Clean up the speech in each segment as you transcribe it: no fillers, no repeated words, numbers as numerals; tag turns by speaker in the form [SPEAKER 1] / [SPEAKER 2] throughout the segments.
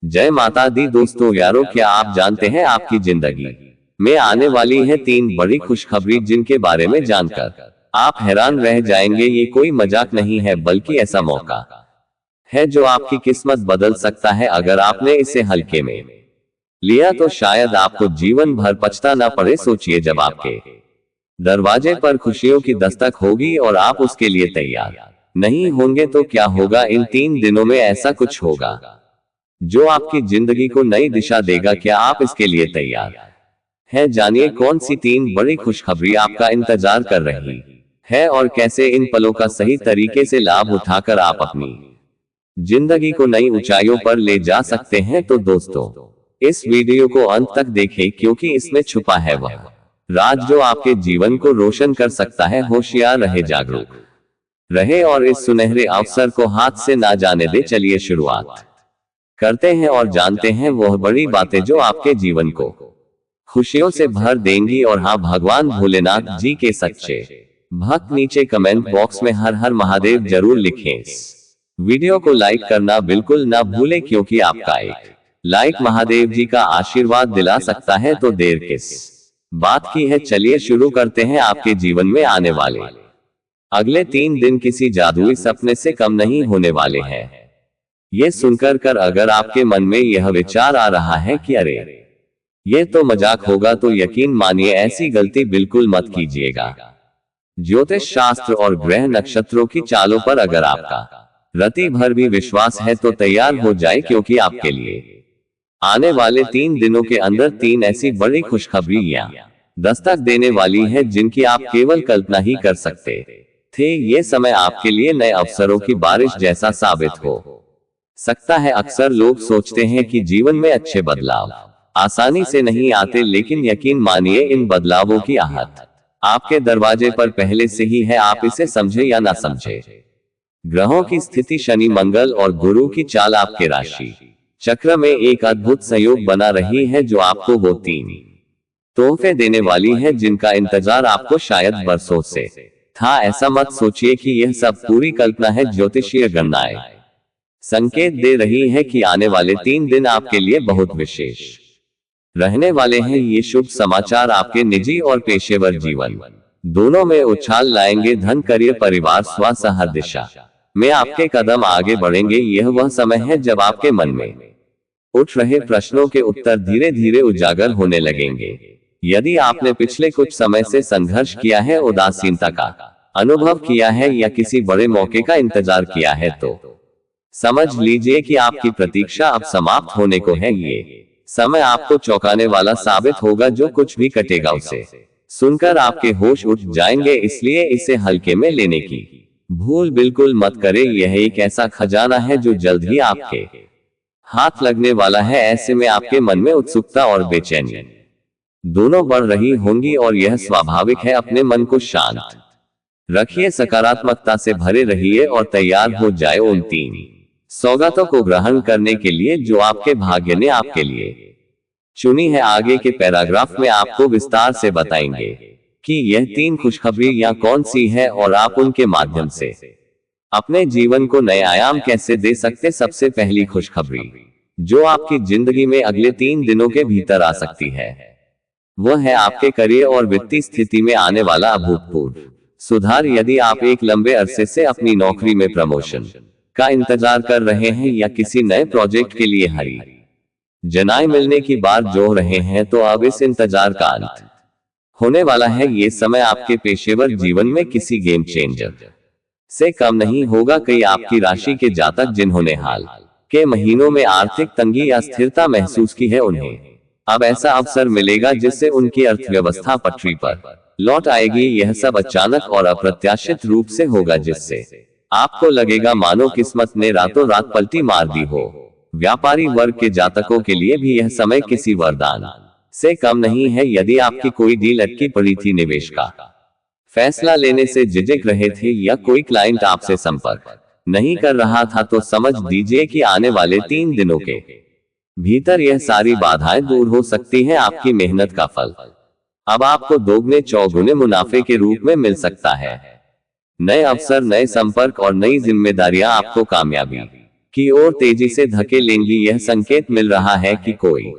[SPEAKER 1] जय माता दी दोस्तों यारों, क्या आप जानते हैं आपकी जिंदगी में आने वाली है 3 बड़ी खुशखबरी जिनके बारे में जानकर आप हैरान रह जाएंगे। ये कोई मजाक नहीं है बल्कि ऐसा मौका है जो आपकी किस्मत बदल सकता है। अगर आपने इसे हल्के में लिया तो शायद आपको जीवन भर पछता ना पड़े। सोचिए, जब आपके दरवाजे पर खुशियों की दस्तक होगी और आप उसके लिए तैयार नहीं होंगे तो क्या होगा। इन 3 दिनों में ऐसा कुछ होगा जो आपकी जिंदगी को नई दिशा देगा। क्या आप इसके लिए तैयार हैं? जानिए कौन सी 3 बड़ी खुशखबरी आपका इंतजार कर रही है और कैसे इन पलों का सही तरीके से लाभ उठाकर आप अपनी जिंदगी को नई ऊंचाइयों पर ले जा सकते हैं। तो दोस्तों, इस वीडियो को अंत तक देखें क्योंकि इसमें छुपा है वह राज जो आपके जीवन को रोशन कर सकता है। होशियार रहे, जागरूक रहे और इस सुनहरे अवसर को हाथ से ना जाने दे। चलिए शुरुआत करते हैं और जानते हैं वह बड़ी बातें जो आपके जीवन को खुशियों से भर देंगी। और हाँ, भगवान भोलेनाथ जी के सच्चे भक्त नीचे कमेंट बॉक्स में हर हर महादेव जरूर लिखें। इस वीडियो को लाइक करना बिल्कुल ना भूलें क्योंकि आपका एक लाइक महादेव जी का आशीर्वाद दिला सकता है। तो देर किस बात की है, चलिए शुरू करते हैं। आपके जीवन में आने वाले अगले 3 दिन किसी जादुई सपने से कम नहीं होने वाले हैं। ये सुनकर अगर आपके मन में यह विचार आ रहा है कि अरे ये तो मजाक होगा, तो यकीन मानिए ऐसी गलती बिल्कुल मत कीजिएगा। ज्योतिष शास्त्र और ग्रह नक्षत्रों की चालों पर अगर आपका रति भर भी विश्वास है तो तैयार हो जाए क्योंकि आपके लिए आने वाले 3 दिनों के अंदर 3 ऐसी बड़ी खुशखबरियां दस्तक देने वाली है जिनकी आप केवल कल्पना ही कर सकते थे। ये समय आपके लिए नए अवसरों की बारिश जैसा साबित हो सकता है। अक्सर लोग सोचते हैं कि जीवन में अच्छे बदलाव आसानी से नहीं आते, लेकिन यकीन मानिए इन बदलावों की आहट आपके दरवाजे पर पहले से ही है। आप इसे समझे या ना समझे, ग्रहों की स्थिति, शनि, मंगल और गुरु की चाल आपके राशि चक्र में एक अद्भुत संयोग बना रही है जो आपको वो 3 तोहफे देने वाली है जिनका इंतजार आपको शायद बरसों से था। ऐसा मत सोचिए कि यह सब पूरी कल्पना है। ज्योतिषीय गणनाएं संकेत दे रही है कि आने वाले 3 दिन आपके लिए बहुत विशेष रहने वाले हैं। ये शुभ समाचार आपके निजी और पेशेवर जीवन दोनों में उछाल लाएंगे। धन, करियर, परिवार, स्वास्थ्य, हर दिशा में आपके कदम आगे बढ़ेंगे। यह वह समय है जब आपके मन में उठ रहे प्रश्नों के उत्तर धीरे धीरे उजागर होने लगेंगे। यदि आपने पिछले कुछ समय से संघर्ष किया है, उदासीनता का अनुभव किया है या किसी बड़े मौके का इंतजार किया है तो समझ लीजिए कि आपकी प्रतीक्षा अब समाप्त होने को है। ये समय आपको चौंकाने वाला साबित होगा। जो कुछ भी कटेगा उसे सुनकर आपके होश उठ जाएंगे, इसलिए इसे हल्के में लेने की भूल बिल्कुल मत करें। यह एक ऐसा खजाना है जो जल्द ही आपके हाथ लगने वाला है। ऐसे में आपके मन में उत्सुकता और बेचैनी दोनों बढ़ रही होंगी और यह स्वाभाविक है। अपने मन को शांत रखिए, सकारात्मकता से भरे रहिए और तैयार हो जाए उन 3 सौगातों को ग्रहण करने के लिए जो आपके भाग्य ने आपके लिए चुनी है। आगे के पैराग्राफ में आपको विस्तार से बताएंगे कि यह 3 खुशखबरियां कौन सी है और आप उनके माध्यम से अपने जीवन को नए आयाम कैसे दे सकते। सबसे पहली खुशखबरी जो आपकी जिंदगी में अगले 3 दिनों के भीतर आ सकती है वह है आपके करियर और वित्तीय स्थिति में आने वाला अभूतपूर्व सुधार। यदि आप एक लंबे अरसे से अपनी नौकरी में प्रमोशन का इंतजार कर रहे हैं या किसी नए प्रोजेक्ट के लिए हरी जनाएं मिलने की बात जो रहे हैं, तो अब इस इंतजार का अंत होने वाला है। ये समय आपके पेशेवर जीवन में किसी गेम चेंजर से कम नहीं होगा। कई आपकी राशि के जातक जिन्होंने हाल के महीनों में आर्थिक तंगी या स्थिरता महसूस की है, उन्हें अब ऐसा अवसर मिलेगा जिससे उनकी अर्थव्यवस्था पटरी पर लौट आएगी। यह सब अचानक और अप्रत्याशित रूप से होगा जिससे आपको लगेगा मानो किस्मत ने रातों रात पलटी मार दी हो। व्यापारी वर्ग के जातकों के लिए भी यह समय किसी वरदान से कम नहीं है। यदि आपकी कोई डील अटकी पड़ी थी, निवेश का फैसला लेने से झिझक रहे थे या कोई क्लाइंट आपसे संपर्क नहीं कर रहा था, तो समझ दीजिए कि आने वाले 3 दिनों के भीतर यह सारी बाधाएं दूर हो सकती हैं। आपकी मेहनत का फल अब आपको दोगुने चौगुने मुनाफे के रूप में मिल सकता है। नए अवसर, नए संपर्क और नई जिम्मेदारियां आपको कामयाबी की ओर तेजी से धकेलेंगी। यह संकेत मिल रहा है कि कोई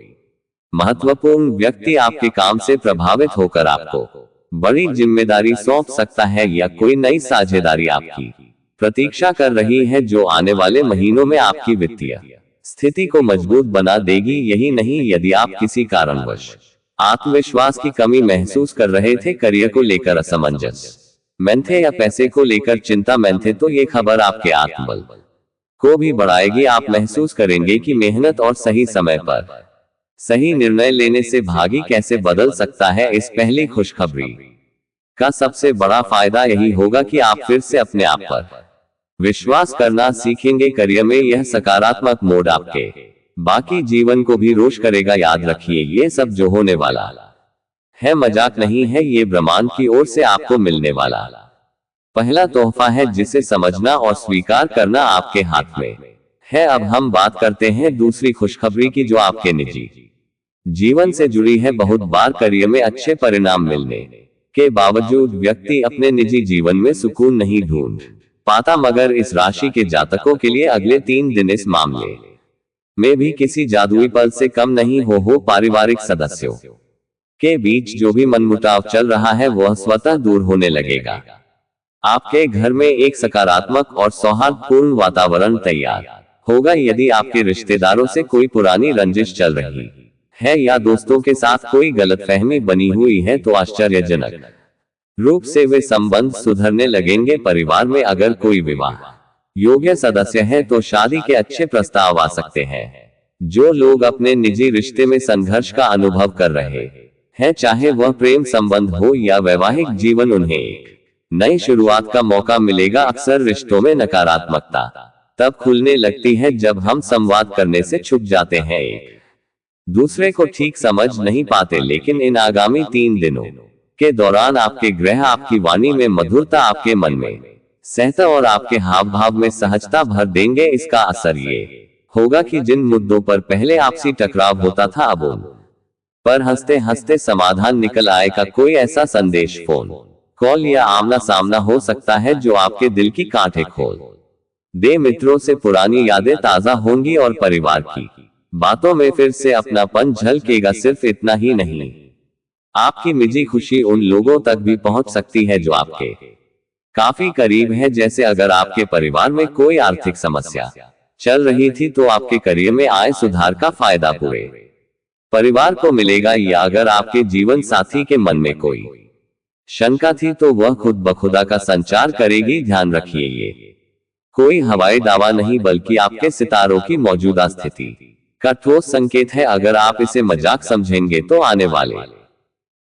[SPEAKER 1] महत्वपूर्ण व्यक्ति आपके काम से प्रभावित होकर आपको बड़ी जिम्मेदारी सौंप सकता है या कोई नई साझेदारी आपकी प्रतीक्षा कर रही है जो आने वाले महीनों में आपकी वित्तीय स्थिति को मजबूत बना देगी। यही नहीं, यदि आप किसी कारणवश आत्मविश्वास की कमी महसूस कर रहे थे, करियर को लेकर असमंजस में थे या पैसे को लेकर चिंता में थे, तो ये खबर आपके आत्मबल को भी बढ़ाएगी। आप महसूस करेंगे कि मेहनत और सही समय पर सही निर्णय लेने से भाग्य कैसे बदल सकता है। इस पहली खुशखबरी का सबसे बड़ा फायदा यही होगा कि आप फिर से अपने आप पर विश्वास करना सीखेंगे। करियर में यह सकारात्मक मोड़ आपके बाकी जीवन को भी रोशन करेगा। याद रखिए, ये सब जो होने वाला है मजाक नहीं है, ये ब्रह्मांड की ओर से आपको मिलने वाला पहला तोहफा है जिसे समझना और स्वीकार करना आपके हाथ में है। अब हम बात करते हैं दूसरी खुशखबरी की, जो आपके निजी जीवन से जुड़ी है। बहुत बार करियर में अच्छे परिणाम मिलने के बावजूद व्यक्ति अपने निजी जीवन में सुकून नहीं ढूंढ पाता, मगर इस राशि के जातकों के लिए अगले 3 दिन इस मामले में भी किसी जादुई पल से कम नहीं हो। पारिवारिक सदस्यों के बीच जो भी मनमुटाव चल रहा है वह स्वतः दूर होने लगेगा। आपके घर में एक सकारात्मक और सौहार्दपूर्ण वातावरण तैयार होगा। यदि आपके रिश्तेदारों से कोई पुरानी रंजिश चल रही है या दोस्तों के साथ कोई गलतफहमी बनी हुई है, तो आश्चर्यजनक रूप से वे संबंध सुधरने लगेंगे। परिवार में अगर कोई विवाह योग्य सदस्य है तो शादी के अच्छे प्रस्ताव आ सकते हैं। जो लोग अपने निजी रिश्ते में संघर्ष का अनुभव कर रहे हैं, चाहे वह प्रेम संबंध हो या वैवाहिक जीवन, उन्हें एक नई शुरुआत का मौका मिलेगा। अक्सर रिश्तों में नकारात्मकता तब खुलने लगती है जब हम संवाद करने से चूक जाते हैं, एक दूसरे को ठीक समझ नहीं पाते। लेकिन इन आगामी 3 दिनों के दौरान आपके ग्रह आपकी वाणी में मधुरता, आपके मन में सहता और आपके हाव भाव में सहजता भर देंगे। इसका असर ये होगा कि जिन मुद्दों पर पहले आपसी टकराव होता था, अब उन पर हंसते हंसते समाधान निकल आएगा। कोई ऐसा संदेश, फोन कॉल या आमना सामना हो सकता है जो आपके दिल की कांटें खोल दे। मित्रों से पुरानी यादें ताजा होंगी और परिवार की बातों में फिर से अपनापन झलकेगा। सिर्फ इतना ही नहीं, आपकी निजी खुशी उन लोगों तक भी पहुंच सकती है जो आपके काफी करीब है। जैसे अगर आपके परिवार में कोई आर्थिक समस्या चल रही थी, तो आपके करियर में आय सुधार का फायदा पूरे परिवार को मिलेगा। या अगर आपके जीवन साथी के मन में कोई शंका थी, तो वह खुद बखुदा का संचार करेगी। ध्यान रखिए, ये कोई हवाई दावा नहीं बल्कि आपके सितारों की मौजूदा स्थिति का ठोस संकेत है। अगर आप इसे मजाक समझेंगे तो आने वाले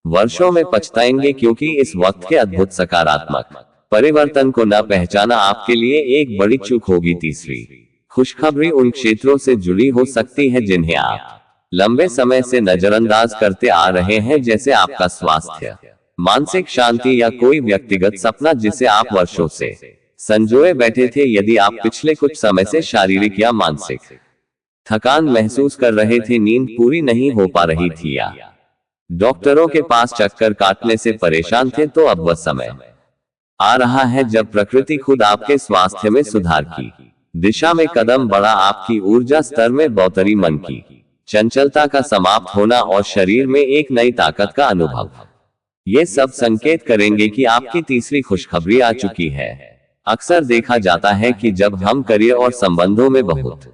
[SPEAKER 1] वर्षों में पछताएंगे, क्योंकि इस वक्त के अद्भुत सकारात्मक परिवर्तन को न पहचाना आपके लिए एक बड़ी चूक होगी। तीसरी खुशखबरी उन क्षेत्रों से जुड़ी हो सकती है जिन्हें आप लंबे समय से नजरअंदाज करते आ रहे हैं, जैसे आपका स्वास्थ्य, मानसिक शांति या कोई व्यक्तिगत सपना जिसे आप वर्षों से संजोए बैठे थे। यदि आप पिछले कुछ समय से शारीरिक या मानसिक थकान महसूस कर रहे थे, नींद पूरी नहीं हो पा रही थी या डॉक्टरों के पास चक्कर काटने से परेशान थे, तो अब वह समय आ रहा है जब प्रकृति खुद आपके स्वास्थ्य में सुधार की दिशा में कदम बढ़ा। आपकी ऊर्जा स्तर में बढ़ोतरी, मन की चंचलता का समाप्त होना और शरीर में एक नई ताकत का अनुभव, ये सब संकेत करेंगे कि आपकी तीसरी खुशखबरी आ चुकी है। अक्सर देखा जाता है कि जब हम करियर और संबंधों में बहुत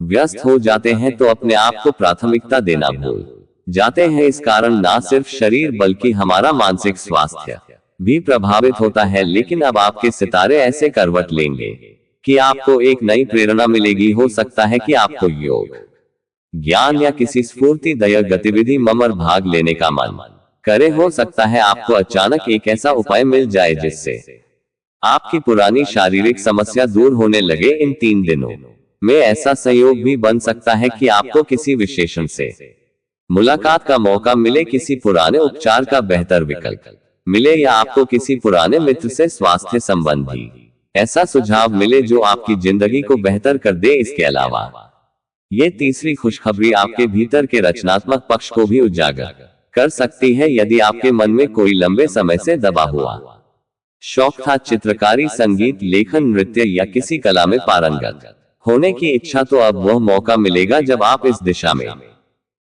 [SPEAKER 1] व्यस्त हो जाते हैं, तो अपने आप को प्राथमिकता देना भूल जाते हैं। इस कारण ना सिर्फ शरीर बल्कि हमारा मानसिक स्वास्थ्य भी प्रभावित होता है। लेकिन अब आपके सितारे ऐसे करवट लेंगे कि आपको एक नई प्रेरणा मिलेगी। हो सकता है कि आपको योग, ज्ञान या किसी स्फूर्तिदायक गतिविधि में भाग लेने का मन करे। हो सकता है आपको अचानक एक ऐसा उपाय मिल जाए जिससे आपकी पुरानी शारीरिक समस्या दूर होने लगे। इन 3 दिनों में ऐसा संयोग भी बन सकता है कि आपको किसी विशेषज्ञ से मुलाकात का मौका मिले, किसी पुराने उपचार का बेहतर विकल्प मिले या आपको किसी पुराने मित्र से स्वास्थ्य संबंधी ऐसा सुझाव मिले जो आपकी जिंदगी को बेहतर कर दे। इसके अलावा ये तीसरी खुशखबरी आपके भीतर के रचनात्मक पक्ष को भी उजागर कर सकती है। यदि आपके मन में कोई लंबे समय से दबा हुआ शौक था, चित्रकारी, संगीत, लेखन, नृत्य या किसी कला में पारंगत होने की इच्छा तो अब वह मौका मिलेगा जब आप इस दिशा में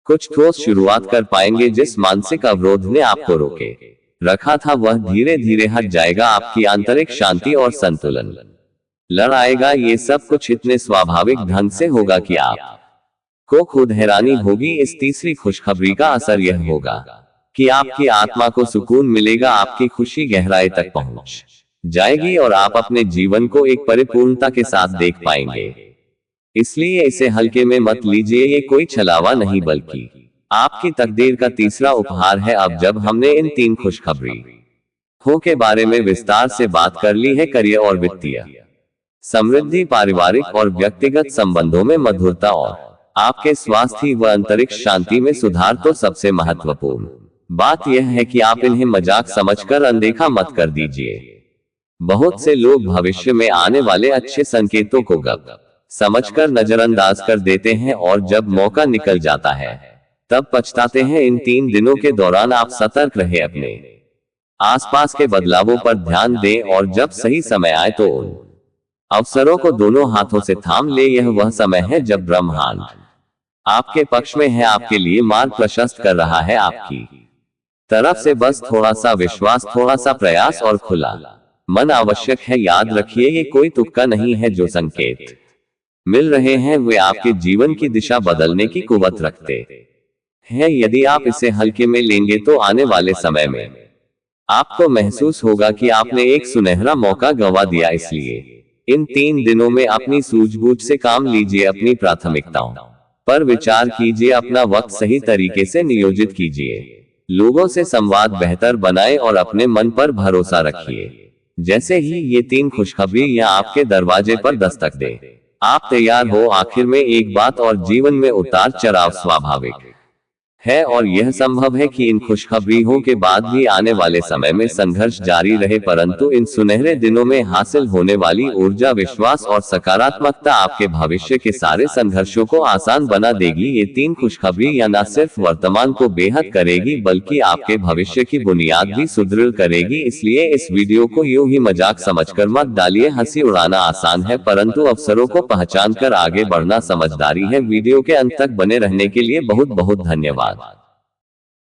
[SPEAKER 1] कुछ ठोस शुरुआत कर पाएंगे। जिस मानसिक अवरोध ने आपको रोके रखा था वह धीरे धीरे हट जाएगा। आपकी आंतरिक शांति और संतुलन लड़ आएगा। ये सब कुछ इतने स्वाभाविक ढंग से होगा कि आप को खुद हैरानी होगी। इस तीसरी खुशखबरी का असर यह होगा कि आपकी आत्मा को सुकून मिलेगा, आपकी खुशी गहराई तक पहुंच जाएगी और आप अपने जीवन को एक परिपूर्णता के साथ देख पाएंगे। इसलिए इसे हल्के में मत लीजिए, ये कोई छलावा नहीं बल्कि आपकी तकदीर का तीसरा उपहार है। अब जब हमने इन 3 खुशखबरी हो के बारे में विस्तार से बात कर ली है, करियर और वित्तीय समृद्धि, पारिवारिक और व्यक्तिगत संबंधों में मधुरता और आपके स्वास्थ्य व अंतरिक्ष शांति में सुधार, तो सबसे महत्वपूर्ण बात यह है कि आप इन्हें मजाक समझकर अनदेखा मत कर दीजिए। बहुत से लोग भविष्य में आने वाले अच्छे संकेतों को गप समझकर नजरअंदाज कर देते हैं और जब मौका निकल जाता है तब पछताते हैं। इन 3 दिनों के दौरान आप सतर्क रहे, अपने आसपास के बदलावों पर ध्यान दें और जब सही समय आए तो उन अवसरों को दोनों हाथों से थाम ले। यह वह समय है जब ब्रह्मांड आपके पक्ष में है, आपके लिए मार्ग प्रशस्त कर रहा है। आपकी तरफ से बस थोड़ा सा विश्वास, थोड़ा सा प्रयास और खुला मन आवश्यक है। याद रखिए, ये कोई तुक्का नहीं है। जो संकेत मिल रहे हैं वे आपके जीवन की दिशा बदलने की कुवत रखते हैं। यदि आप इसे हल्के में लेंगे तो आने वाले समय में आपको महसूस होगा कि आपने एक सुनहरा मौका गंवा दिया। इसलिए इन 3 दिनों में अपनी सूझबूझ से काम लीजिए, अपनी प्राथमिकताओं पर विचार कीजिए, अपना वक्त सही तरीके से नियोजित कीजिए, लोगों से संवाद बेहतर बनाएं और अपने मन पर भरोसा रखिए। जैसे ही ये 3 खुशखबरियां आपके दरवाजे पर दस्तक दे, आप तैयार हो। आखिर में एक बात और, जीवन में उतार चढ़ाव स्वाभाविक है और यह संभव है कि इन खुशखबरियों के बाद भी आने वाले समय में संघर्ष जारी रहे, परंतु इन सुनहरे दिनों में हासिल होने वाली ऊर्जा, विश्वास और सकारात्मकता आपके भविष्य के सारे संघर्षों को आसान बना देगी। ये 3 खुशखबरियां न सिर्फ वर्तमान को बेहद करेगी बल्कि आपके भविष्य की बुनियाद भी सुदृढ़ करेगी। इसलिए इस वीडियो को यूं ही मजाक समझकर मत डालिए। हंसी उड़ाना आसान है परंतु अवसरों को पहचान कर आगे बढ़ना समझदारी है। वीडियो के अंत तक बने रहने के लिए बहुत बहुत धन्यवाद।